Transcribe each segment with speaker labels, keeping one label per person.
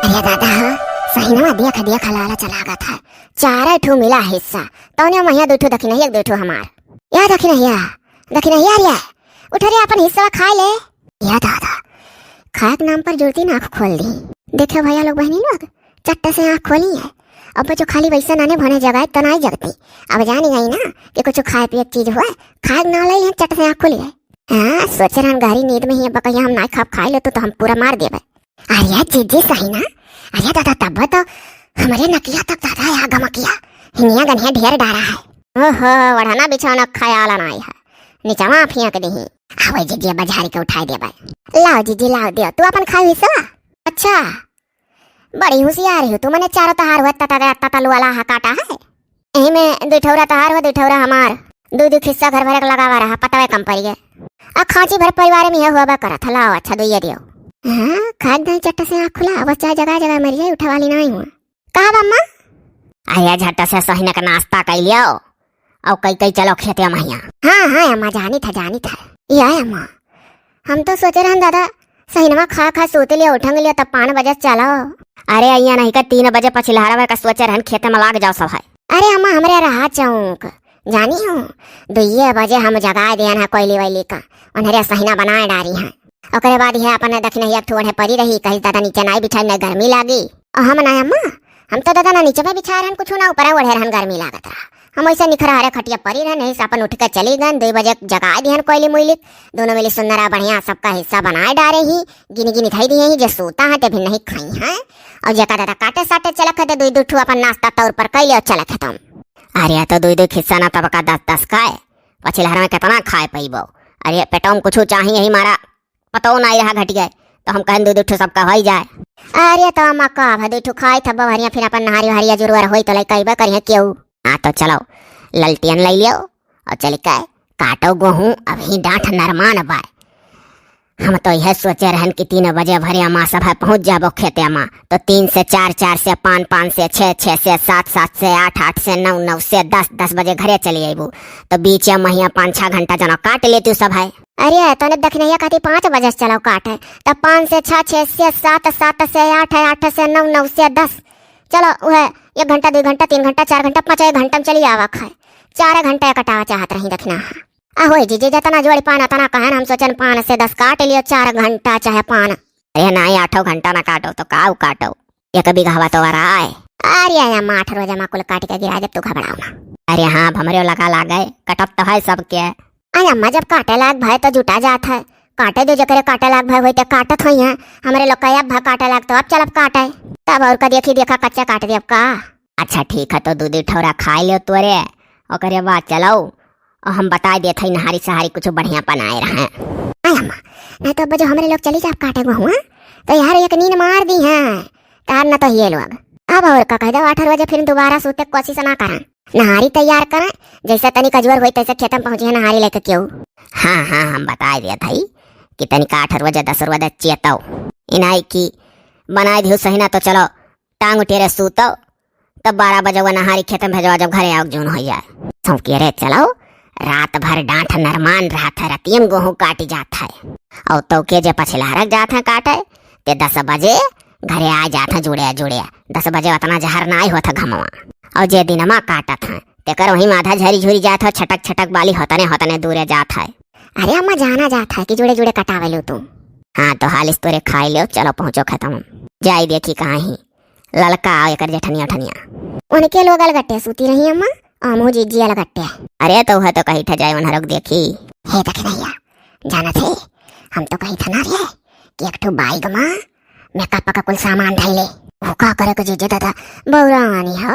Speaker 1: अरे दादा सही ना देख देख लाला चला गया था। चार ठू मिला हिस्सा तौने महिया दो ठू दखी नहीं एक दो ठू हमार या दखी नहीं रे उठ रे अपन हिस्सा खा ले। या दादा खाए के नाम पर जुड़ती ना आँख खोल दी। देखे भैया लोग बहनी लोग चट्टे से आँख खोली है। अब जो खाली वैसे नाने भने जगह तो नहीं जगती। अब जानी गई ना कि कुछ खाए पिए चीज हुआ खाए ना लाई है चट से आँख खोली है। हाँ सोचे रहन गहरी नींद में ही बकैया हम ना खा खाए ले तो हम पूरा मार देवे। अरे जीजी सही ना। अरे दादा तब तो हमारे नकिया तक दादा यहाँ गमकिया हिनिया गनिया ढेर डारा है। ओहो वढ़ना बिछौना खयाला नहीं है नीचवा फेंक दी। आवे जीजी बाजारी के उठाई देवे। लाओ जीजी लाओ दे तू अपन खाई हिस्सा। अच्छा बड़ी होशियार हो तू। मैंने चारों तहार हुआ ततलू वाला हा काटा है। यही में दो ठौरा तहार हुआ दो ठौरा हमार दो दो खिस्सा घर भर लगावा रहा पता कम पड़ गए। अब खांची भर परिवार में यह हुआ करा था। लाओ अच्छा दो ये दियो। हाँ खाद नहीं चट्ट से आँख खुला बस चाहे जगह जगह मर जाए उठा वाली नहीं हुआ। कहा बम्मा आया झट से सही का नाश्ता कर लियो और कई कई चलो खेते मैया। हाँ अम्मा जानी था या अम्मा हम तो सोचे रहे दादा सही नमा खा खा सोते लिया उठंग लिया तब 5 बजे चलो। अरे अయ్యా नहीं का 3 बजे पछिलहारा का सोचे रहन खेते में लाग जाओ सब है। अरे अम्मा हमरे रहा चौक जानी हो 2 बजे हम जगा दिया है कोयली वैली का उन्हें सहीना बनाए डारी है। ओकरे बाद है अपन दखने एक ठो पड़ी रही कहीं दादा नीचे नहीं बिछा न गर्मी लागी और हम ना अम्मा हम तो दादा ना नीचे में बिछा रहन कुछ ना ऊपर ओढ़े रहन गर्मी लागत रहा। हम ऐसा निखरा हरे खटिया परी रहे नहीं अपन उठ कर चली गए 2 बजे जगा दिहन कोयली मुइली दोनों मिली सुंदरा बढ़िया सबका हिस्सा बनाए डारे ही गिनी गिनी थई दी ही जो सोता है ते भी नहीं खाई है और जका दादा काटे साटे चलक है 2 ठू अपन नाश्ता तौर पर कैले चलक है तुम। अरे तो 2 खिस्सा ना तब का 10 खाए पछिलहार में कितना खाए पैबो। अरे पेटों में कुछ चाहिए ही मारा पतो नहीं रहा घट गए तो हम कहें 2 ठू सबका हो जाए। अरे तो अम्मा का 2 ठू खाए थब हरिया फिर अपन नहारी हरिया जरूर होई तो ले कईबा करिए क्यों। हाँ तो चलो ललटियन ले लियो और चल के काटो गेहूं अभी डांठ नरमान बाय। हम तो यह सोचे रहन कि 3 बजे भरे अम्मा सब है पहुंच जाबो खेते अम्मा तो 3 से 4 4 से 5 5 से 6 6 से 7 7 से 8 8 से 9 9 से 10 10 बजे घरे चली आईबू तो बीच महिया 5 6 घंटा जना काट लेती सब है। अरे तो दखने कहती 5 बजे चलो काटे तब 5 से 6 6 से 7 7 से 8 8 से 9 9 से 10 चलो वह 1 घंटा 2 घंटा 3 घंटा 4 घंटा 5 घंटा में चली आवक है। 4 घंटे कटा चाहत रही दखना आहो जीजी जतना जोड़ी पाना तना कहन हम सोचन 5 से 10 काट लियो 4 घंटा चाहे 5। अरे नहीं 8 घंटा ना काटो तो काऊ काटो 1 बीघा तो आ है। अरे अम्मा 8 रोज अम्मा कुल काट के गिरा जब तू घबराओ ना। अरे हाँ भमरे लगा लागे कटप तो है सबके। अरे अम्मा जब काटे लाग भाई तो जुटा जात है काटे जो जकरे काटे लाग भाई तो काटत हुई है हमारे लोग अब भा काटे लाग तो अब चलब काटे तब और का देखा कच्चा काट दे का। अच्छा ठीक है तो 2 ठौरा खा लियो तोरे और बाद चलो और हम बता देते नहारी सहारी कुछ बढ़िया बनाए रहे। अम्मा नहीं तो अब जो हमारे लोग चली जाए काटे हुआ तो यार एक नींद मार दी है तार न तो ये लोग अब और का कह दो 8 बजे फिर दोबारा सोते कोशिश ना करें नहारी तैयार करें जैसे तनिक अजवर हुई तैसे खेत में पहुंचे नहारी लेके क्यों। हाँ हम बता दिया था कि तनिक 8 बजे 10 बजे चेतो इनाई की बनाए दियो सही ना तो चलो टांग उठेरे सूतो तब 12 बजे वो नहारी खेत में भेजवा जब घरे आओ जून हो जाए सौंके रे चलो रात भर डांठ नरमान रहा था रतियम गेहूं काटी जाता है और तो के जे पछिलहारक जाते काटे ते 10 बजे घरे आ जाते जुड़े 10 बजे उतना जहर ना होता घमवा और जे दिन मा काटत है तेकर वही माधा झरी झुरी जात है छटक छटक बाली होतने दूरे जात है। अरे अम्मा जाना जाता है कि जुड़े जुड़े कटावे लो तुम। हाँ तो हालिस तोरे खाई लो चलो पहुंचो खत्म जाई देखी कहाँ ही ललका एक जेठनिया ठनिया उनके लोग अलगट्टे सूती रही अम्मा आमो जीजी अलगट्टे। अरे तो है तो कहीं ठा जाए उन्हें रोक देखी हे तक नहीं जाना थे हम तो कहीं था ना रे कि एक ठो बाइक माँ मेकअप का कुल सामान धैले का करे को जीजे दादा बौरानी हो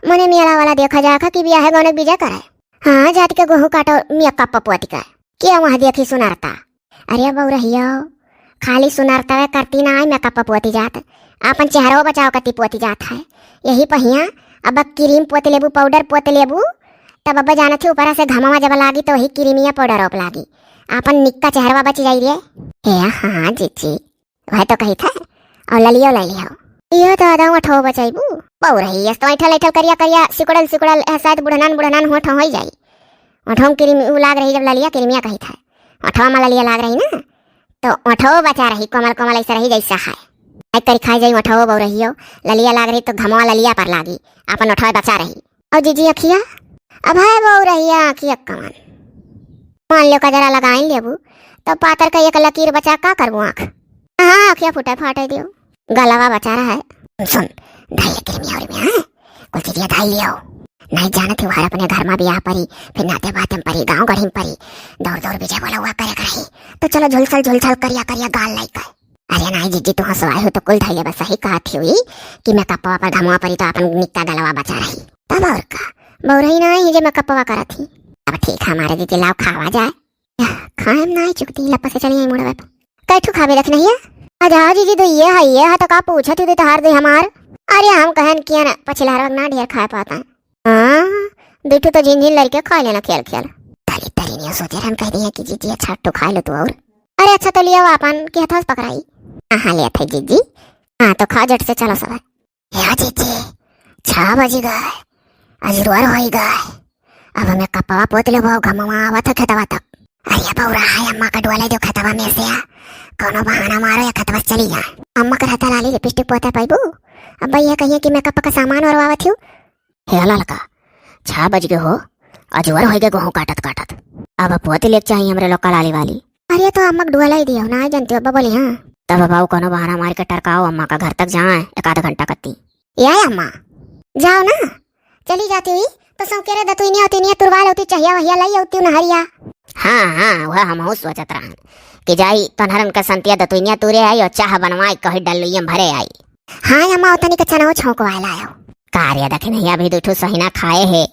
Speaker 1: मने मेला वाला देखा जाखा कि ब्याह गौनक बीजा करे। हाँ जाति के गेहूं काटो मेकअप पपुआती का क्या वहाँ देखी सुनारता। अरे बौरहियो खाली सुनारता करती ना मेकअप पपुआती जात अपन चेहरा बचाओ कती पोती जात है यही पहिया अब क्रीम पोते लेबू पाउडर पोते लेबू तब अब जाना थी ऊपर से घमवा जब लागी तो वही क्रीमिया पाउडर ओप लागी अपन निक्का चेहरा बच जाई रे। हाँ जीजी वह तो कही था और ललियो ले लियो यो तो आधा उठो बचाईबू बहु रही है तो ऐठल ऐठल करिया सिकुड़ल शायद बुढ़नान होठ हो जाई ओठों क्रीम लाग रही जब ललिया क्रीमिया कही था ओठवा में ललिया लाग रही ना तो ओठो बचा रही कोमल ऐसा रही जैसा है हाई तरी खाई जाई उठाओ बहु रहियो, ललिया लाग रही तो घमवा ललिया पर लागी, अपन उठाए बचा रही। और जीजी अखिया अब है बहु रहिया अखिया कमान मान लो का जरा लगाइन लेबू तो पातर का एक लकीर बचा का करबू आँख। हाँ अखिया फुटे फाटे दियो, गलवा बचा रहा है। सुन ढाई लकीर में और में है कुल चीजिया ढाई लियो, नहीं जानत हर अपने घर में बियाह परी, फिर नाते बातम परी, गाँव गढ़ी परी, दौड़ दौड़ विजय बोला हुआ करे रही तो चलो झुलसल करिया करिया गाल लाई कर। अरे नहीं जीजी तू हंसवाए हो तो कुल ढाई बस सही कहती हुई कि मैं कपवा पर घमवा परी तो अपन निकता गलवा बचा रही तब और का बहुरही नहीं जे मैं कपवा करा थी। अब ठीक है हमारे जीजी लाओ खावा जाए, खाए नहीं चुकती लपा से चली मुड़वे पर कैठू खावे रख नहीं है। अजा जीजी तो ये है तो का पूछा तू तो हार दे हमार। अरे हम कहन किया ना पछिला ना ढेर खाए पाता है। हाँ बेटू तो झिन लड़के खा लेना खेल तली तली नहीं सोचे हम कह दिए कि जीजी अच्छा तो खा लो तू और। अरे अच्छा तो लिया अपन के हथौस पकड़ाई। हाँ लिया था जीजी। हाँ तो खा जट से चलो सब। या जीजी 6 बज गए अजरूर हो गए, अब हमें कपवा पोत ले बहु घमवा आवत खेतवा तक। अरे बहु रहा है अम्मा का डोला जो खेतवा में से कोनो बहाना मारो या खेतवा चली जाए। अम्मा का रहता लाली लिपस्टिक पोते पाइबू, अब भैया कहिए कि मैं कप का सामान और आवत हूँ। हे ललका 6 बज गए हो अजवर हो गए गेहूँ काटत काटत, अब पोते लेक चाहिए हमरे लोग लाली वाली। अरे तो अम्मा डुआला ही दियो ना जानती हो बोली। हाँ तब बाबू कोनो बहाना मार के टरकाओ अम्मा का घर तक जाए 1 आधा घंटा कत्ती। या अम्मा जाओ ना चली जाती हुई तो सौ केरे दतुई नहीं होती नहीं तुरवाल होती चाहिए वहिया लाई होती नहरिया। हाँ वह हम हो सोचत रहन कि जाई तनहरन का संतिया दतुइनिया तुरे आई और चाह बनवाई कही डल्लुयम भरे आई। हाँ अम्मा उतनी का चनाओ छौंक वाला आयो कार्य देखे नहीं अभी दुठू सहीना खाए है।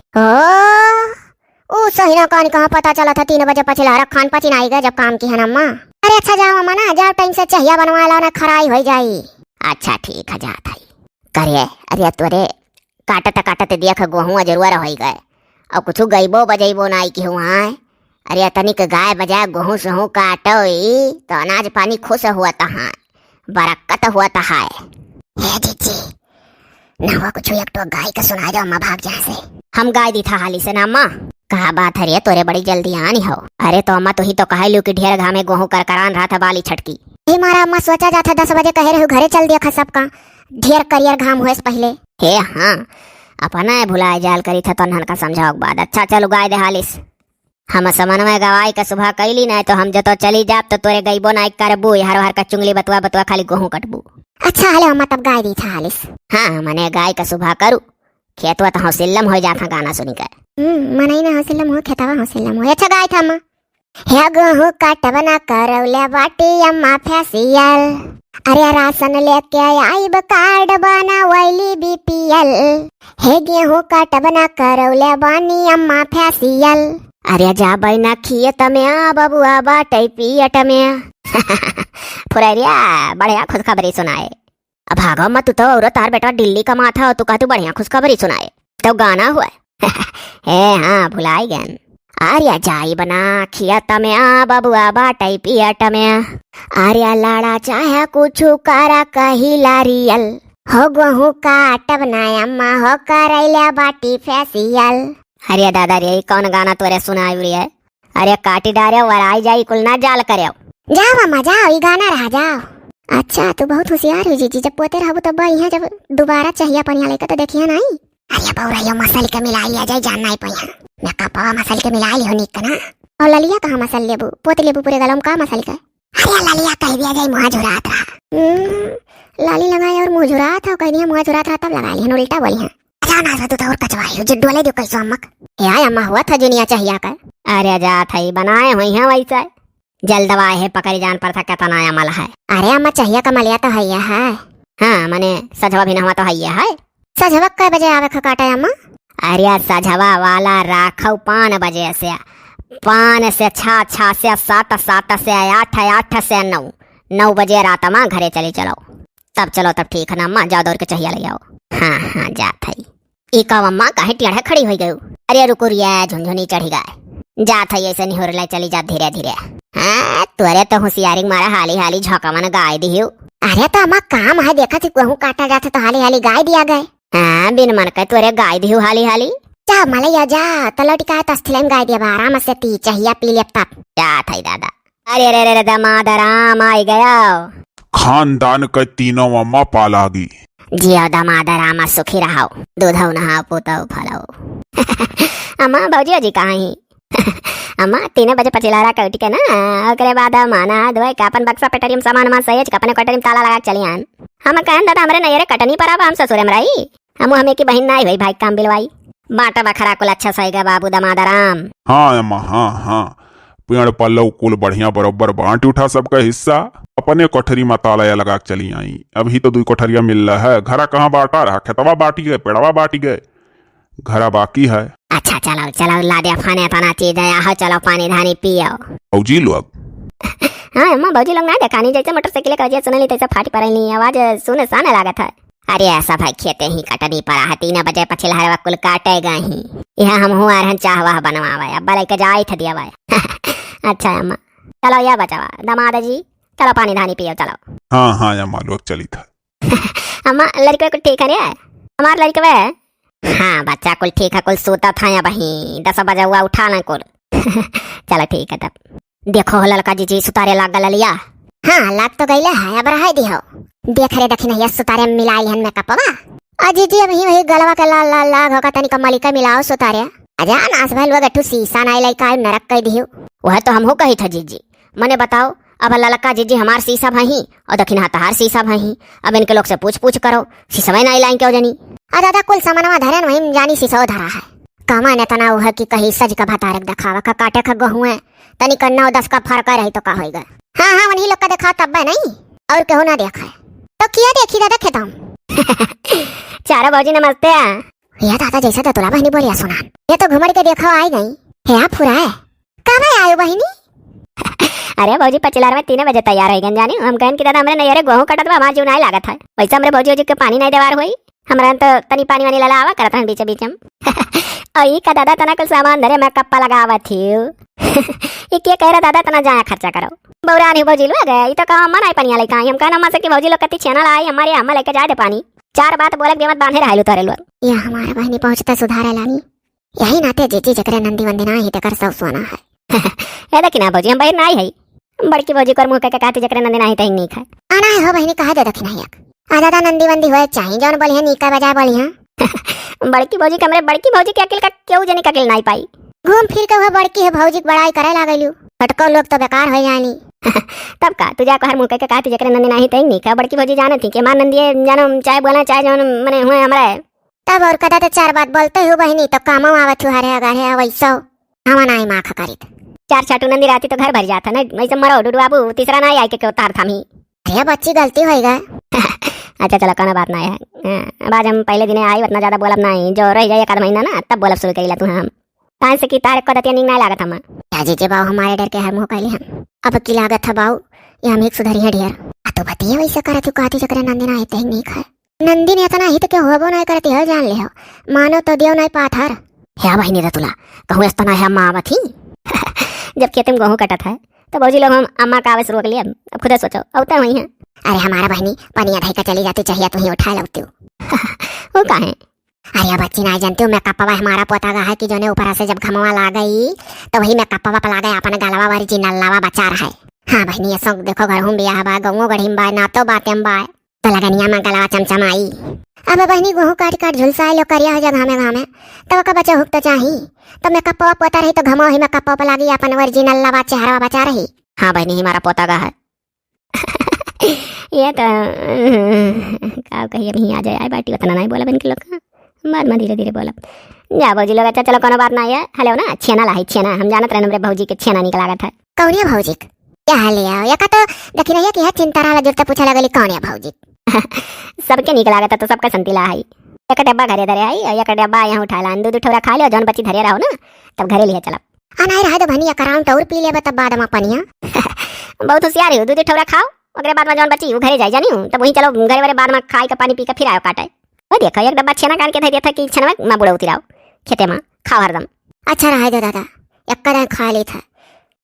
Speaker 1: ओ सहीना कौन कहाँ पता चला था 3 बजे पछिला खान पचिन आई गए जब काम की है अम्मा। अरे अच्छा जाओ अम्मा ना जाओ टाइम से चाहिए बनवा लो ना खराई हो जाई। अच्छा ठीक है जात है करिए। अरे तोरे काटत देख गेहूँ जरूर हो गए और कुछ गईबो बजैबो नाई की हुआ। अरे तनिक गाय बजाय गेहूँ सहूँ काटो तो अनाज पानी खुश हुआ तहाँ बरकत हुआ तहा। हे जीजी ना हुआ कुछ एक तो गाय का सुना दो अम्मा भाग जहाँ से। हम गाय दी था हाली से ना अम्मा कहा बात है रे तोरे बड़ी जल्दी आनी हो। अरे तो अम्मा तो ही तो कह लू कि ढेर घामे गेहूँ कर करान रहा था बाली छटकी। हे मारा अम्मा सोचा जाता 10 बजे कह रहे हो घरे चल दिया सबका ढेर करियर घाम हुए पहले। हे हाँ अपना भुलाए जाल करी था तनहन का समझाओ बाद। अच्छा चलो गाय दे हालिस हम समन्वय गवाई का सुबह कैली ना तो हम जतो चली जाब तो तोरे गईबो ना करबू हर हर का चुंगली बतुआ खाली गेहूँ कटबू। अच्छा हले अम्मा तब गाय दी था हालिस। हाँ मने गाय का सुबह करू खेतवा तो हौसिल्लम हो जाता गाना सुनी कर। मनाई ना हौसिल्लम हो खेतवा हौसिल्लम हो। अच्छा गाय था अम्मा हे गेहूँ काटवना करौले बाटी अम्मा फैसियल। अरे राशन लेके आई कार्ड बना वैली बीपीएल। हे गेहूँ काटवना करौले बानी अम्मा फैसियल। अरे जा बना खियत में बबुआ बाटे पियट में फुरैरिया बढ़िया खुशखबरी सुनाए। अब भागो मत तू तो और तार बेटा दिल्ली का माथा तू कह तू बढ़िया खुशखबरी सुनाए तो गाना हुआ हे हाँ भुलाई गन। आर्या जाई बना खियत में बबुआ बाटे पियट में। आर्या लाड़ा चाहे कुछ करा कही लारियल हो गेहूँ काटब ना अम्मा हो करैले बाटी फैसियल। अरे दादा रे कौन गाना तोरे सुनाई है। अरे काटी डारे वराई जाई कुल ना जाल करे। जाओ अम्मा जाओ ये गाना रहा जाओ। अच्छा तू बहुत होशियार हुई जीजी जब पोते रहबू तब यहाँ जब दोबारा चाहिए पनिया लेकर तो देखिए नहीं। अरे बहु मसल के मिला लिया जाए जानना ही पहिया मैं कपवा मसल के मिला ली हो निक ना। और ललिया कहाँ मसल लेबू पोते लेबू पूरे गलम का मसल का। अरे ललिया कह दिया जाए मुँह झुरात रहा। लाली लगाए और मुँह झुरात था कह दिया मुँह झुरात रहा तब लगा लिया उल्टा बोली है। जाना तू तो और कचवाई जिड्डू वाले दो कैसो अम्मक यार अम्मा हुआ था जुनिया चाहिए कर। अरे जा थई बनाए हुई है वैसा जल दवाए है पकड़ी जान पर था क्या नया मल है। अरे अम्मा चाहिए का मलिया तो है। हाँ मने सजवा भी न हुआ तो है। सजवा कै बजे आवे काटा अम्मा। अरे सजवा वाला राखव 5 बजे से 5 से 6 से 7 से 8 से 9 बजे रात अम्मा घरे चली चलो तब चलो तब ठीक है ना अम्मा जाओ दौड़ के चाहिए ले आओ। हाँ जात है इका अम्मा काहे टेढ़े खड़ी हो गई। अरे रुको रिया झुंझुनी चढ़ी गए जात है ऐसे नहीं हो रहा चली जा धीरे धीरे। हाँ तुरे तो होशियारी मारा हाली हाली झोंका मन गाय दी। अरे तो अम्मा काम है देखा थी गेहूँ काटा जाता तो हाली हाली गाय दिया गए। हाँ बिन मन के तुरे गाय दी हाली हाली जा मलैया जा तलट का तस्थिलम गाय दिया आराम से पी चाहिए पी ले तब जात है दादा। अरे अरे अरे दमाद आराम आई गया
Speaker 2: खानदान के तीनों अम्मा पालागी।
Speaker 1: जियो दमादर आमा सुखी रहो, दूधौ नहाओ पोतौ फलो। अम्मा भौजी जी कहाँ ही? अम्मा 3 बजे पचिलारा के उठ के ना ओकरे बाद माना धोए के अपन बक्सा पेटरियम सामान मा सहेज के अपने कटरियम ताला लगा के चली आन। हम कहन दादा हमरे नैरे कटनी पर हम ससुरे में रही। हमें की बहन ना भाई भाई काम बिलवाई बाटा बखरा कुल अच्छा सही गा बाबू दमादराम।
Speaker 2: हाँ अम्मा हाँ पेड़ पल्लव कुल बढ़िया बरोबर बांट उठा सबका हिस्सा। अपने कोठरी में ताला लगा के चली आई। अभी तो 2 कोठरिया मिल रहा है। घरा कहाँ बांटा रहा? खेतवा बांटी गए, पेड़वा बांटी गए, घरा बाकी है।
Speaker 1: अच्छा चलो चलो लादिया फाने तना चीज है। आओ चलो पानी धानी पियो।
Speaker 2: भौजी लोग
Speaker 1: हाँ अम्मा भौजी लोग ना देखा नहीं जैसे मोटरसाइकिल का सुन ली तैसे फाटी पड़े नहीं आवाज सुने साने लागत है। अरे ऐसा भाई खेते ही कटनी पड़ा है 3 बजे पछिलहरवा कुल काटे गए ही। यह हम हुआ रहन चाहवा बनवावे अब बड़े के जाई थ दिया भाई। अच्छा अम्मा चलो या बचावा दमाद जी चलो पानी धानी पियो चलो।
Speaker 2: हाँ अम्मा लोग चली था।
Speaker 1: अम्मा लड़के कुल ठीक है रे? हमार लड़के वे हाँ बच्चा कुल ठीक है कुल सोता था या बही 10 बजे हुआ उठा ना कुल। चलो ठीक है तब देखो लड़का जी सुतारे लाग गल लिया। हाँ लाग तो गईले है अब रह दियो देख रे देखी नहीं सुतारे मिलाई हन में कपवा अजी जी अभी वही गलवा के लाल लाल लाग होगा तनी कमली का मिलाओ सुतारे अजा नास भाई लोग अठू शीशा नाई लाई का नरक कह दियो। वह तो हमहू कही था जीजी मने बताओ अब ललका जीजी हमार शीशा भही और दक्षिण हाथार शीशा भही। अब इनके लोग से पूछ करो शीशा नहीं लाई क्यों जानी। दादा कुल सामानवा धरन वही जानी शीशा धरा है कमा ने तना उह की कही सज का भतारक दिखावा का काटे का गहुए तनी कन्ना 10 का फर्क रही तो का होएगा। हाँ वही लोग का देखा तब नहीं और क्यों ना देखा है तो किया देखी दादा खेता। चारा भौजी नमस्ते। या दादा जैसा तो तुला बहनी बोलिया सुना ये तो घुमड़ के देखो आई गई है आप पूरा है कब आयो बहनी। अरे भौजी पचिलार में 3 बजे तैयार हो गए जानी हम कहन कि दादा हमरे नैरे गेहूं कटत बा हमार जीव नहीं लागत है वैसे हमरे भौजी के पानी नहीं देवार होई हमरा तो तनी पानी वानी लला आवा करत हन बीच में। और का दादा तना कुल सामान धरे मैं कप्पा लगावा थी। ये क्या कह रहा दादा तना जाया खर्चा करो बौरा नहीं भौजी लोग ये तो कहा अम्मा नहीं पानी लाई का हम कहना अम्मा से कि भौजी लोग कति छेना लाई हमारे अम्मा लेके जाए दे पानी 4 बात बोले के मत बांधे रहलू तोरे लोग। ये हमारे बहनी पहुंचता सुधार लानी यही नाते जीजी जकरे नंदी वंदी ना ही तकर सब सोना है। ये देखी ना भौजी हम बहन नहीं है बड़की भौजी कर मुंह के कहती जकरे नंदी नहीं तही नहीं खाए आना है हो बहनी कहा दे देखी नहीं दादा नंदी वंदी होए चाहिए जौन बोली है नीका बजा बोली है। बड़की भौजी कमरे बड़की भौजी के अकेल का क्यों जनी का अकेल नहीं पाई घूम फिर के वह बड़की है भौजी की बड़ाई करे लागलू फटको लोग तो बेकार हो जानी। तब का तुझा को हर मुंह के कहती जकरे नंदी नहीं तही नहीं का बड़की भौजी जाने थी कि मां नंदी जानो चाहे बोला चाहे जौन मने हुए हमरा तब और कदा तो 4 बात बोलते हो बहनी तो कामो आवत हुआ रे अगारे वैसो हम नहीं मां खकरित 4 छाटू नंदी राती तो घर भर जाता ना वैसे मरो डुडू बाबू तीसरा नहीं आई के उतार थामी। अरे बच्ची गलती होएगा। अच्छा चलो कोनो बात नहीं है अब आज हम पहले दिन आई उतना ज्यादा बोलब नहीं जो रह जाए 1 महीना ना तब बोलब शुरू करेला तू हम काहे से कि तारे को दतिया नहीं लागत हम जी जी बाऊ हमारे डर के हम हो कहली हम अब की लागत है बाऊ ये हम एक सुधरिया ढेर तो बतिया वैसे करत कहती जकरे नंदी ना आते ही नहीं खाए नंदी ने इतना हित के होबो नहीं करती है जान ले हो मानो तो देव नहीं पाथर है बहनी रे तुला कहूँ इतना है अम्मा आवत ही। जब खेत में गेहूं कटत है तो भौजी लोग हम अम्मा का आवाज रोक लिया अब खुद सोचो औते वही है। अरे हमारा बहनी पनिया धई का चली जाती चाहिए तू ही उठा लौती वो कहा है। अरे बच्ची नहीं जानती हूँ मैं कपवा हमारा पोता गा है कि जो ने ऊपर से जब घमवा ला गई तो वही मैं कपवा पला गया अपन गलवा वारी जी नल्लावा बचा रहा है। हाँ बहनी ये सब देखो घर हूँ बिया बा गऊ गढ़ी बा ना तो बातें बा तो लगनिया में गलवा चमचमाई अब बहनी गेहूं काट काट झुलसा लो करिया हो जगह में घामे तब का बच्चा हुक तो चाहिए तो मैं कपवा पोता रही तो घमो ही मैं कपवा पला गई अपन ओरिजिनल लवा चेहरा बचा रही। हाँ बहनी हमारा पोता गा है। ये तो का कहिए नहीं आ जाए बाटी उतना नहीं बोला इनके लोग का बाद में धीरे धीरे बोला जा भौजी लोग। अच्छा चलो कोनो बात नहीं है हेलो ना छेना लाई छेना हम जानत रहे हमरे भौजी के छेना निकला गया था कौनिया भौजी क्या हाल है या का तो देखी नहीं कि चिंता रहा जुड़ते पूछा लगली कौनिया भौजी। सबके निकला गया था तो सबका संतीला आई एक डब्बा घरे धरे आई एक डब्बा यहाँ उठा ला 2 ठोरा खा लियो जौन बच्ची धरे रहो ना तब घरे लिए चला नहीं रहा तो भनिया कराउंट और पी ले तब बाद में पनिया बहुत होशियार हो 2 ठोरा खाओ अगले बाद में जौन बच्ची वो घरे जाए जानी हूँ तब वहीं चलो घरे वाले बाद में खाई का पानी पी कर फिर आयो काटे वो देखो एक डब्बा छेना काट के धर दिया था कि छेना में बुढ़ा उतराओ खेते में खाओ हरदम। अच्छा रहा दो दादा एक खा ली था।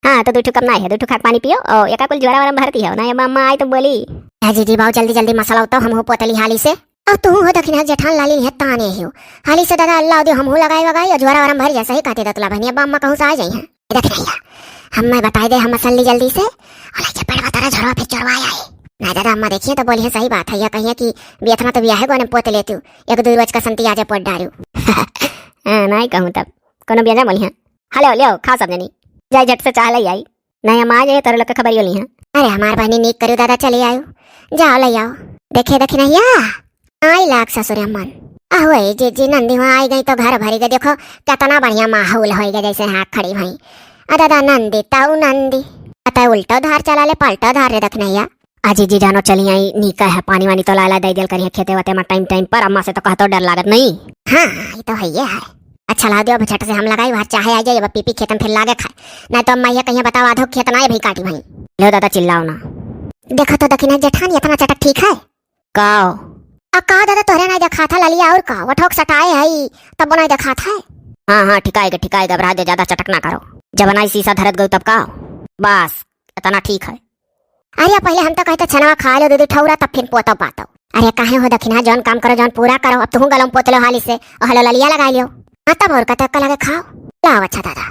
Speaker 1: हाँ तो 2 ठो कम नहीं है 2 ठो खा पानी पियो और एक कुल ज्वारा वारा भरती है ना ये मम्मा आई तो बोली जी जी बाबू जल्दी जल्दी मसाला उताओ हम हो पोतली हाली से और तू हो दक्षिण जेठान लाली है ताने हो हाली से दादा अल्लाह दे हम हो लगाई वगाई और ज्वारा वारा भर जैसा ही कहते दतला बहनी अब अम्मा कहूँ से आ जाई है देख नहीं हम मैं बताई दे हम मसली जल्दी से और ये बड़ा तारा झड़वा फिर चढ़वाया है ना दादा अम्मा देखिए तो बोलिए सही बात है, या कहिए कि बेतना तो ब्याह गोने पोत लेती हूँ, एक दो रोज का संती आजे पोत डालू। नहीं कहूँ तब कोनो ब्याजा बोलिए। हेलो लियो खा सब जनी जाई झट से चाह ले आई। नहीं हम आ जाए तोरे लोग के खबर योली है। अरे हमार बहनी नीक करू दादा चले आयो, जाओ ले आओ। देखे देखे नहीं आई लाग ससुर अम्मन आहो जी नंदी वहाँ आई गई तो घर भरी गई। देखो कितना बढ़िया माहौल हो गया, जैसे हाथ खड़ी भई। दादा नंदी ताऊ नंदी अतः उल्टा धार चला ले पलटा धार रे दखनैया। अजी जी जानो चली आई नीका है, पानी वानी तो लाला दे दिल करिए खेते वते में टाइम टाइम पर। अम्मा से तो कहतो डर लागत नहीं। हाँ ये तो है ये है। अच्छा ला दियो झट से हम लगाई वहाँ चाहे आ जाइए पीपी खेत में फिर लागे खाए, नहीं तो अम्मा ये कहीं बताओ आधो खेत ना भी काटी भई। लो दादा चिल्लाओ ना। देखो तो दखिना जेठान इतना चटक ठीक है काओ का दादा तोहरे नहीं देखा था ललिया और का वो ठोक सटाए है तब नहीं देखा था। हाँ ठिकाएगा घबरा दे, ज्यादा चटक ना करो। जब बनाई शीशा धरत गई तब का बस इतना ठीक है। अरे पहले हम तो कहते छनवा खा लो दूध ठौरा तब फिर पोतो पातो। अरे काहे हो दखिना जौन काम करो जौन पूरा करो। अब तुम गलम पोत लो हाली से और हलो ललिया लगा लियो। हाँ तब और कतक लगे खाओ। लाओ अच्छा दादा।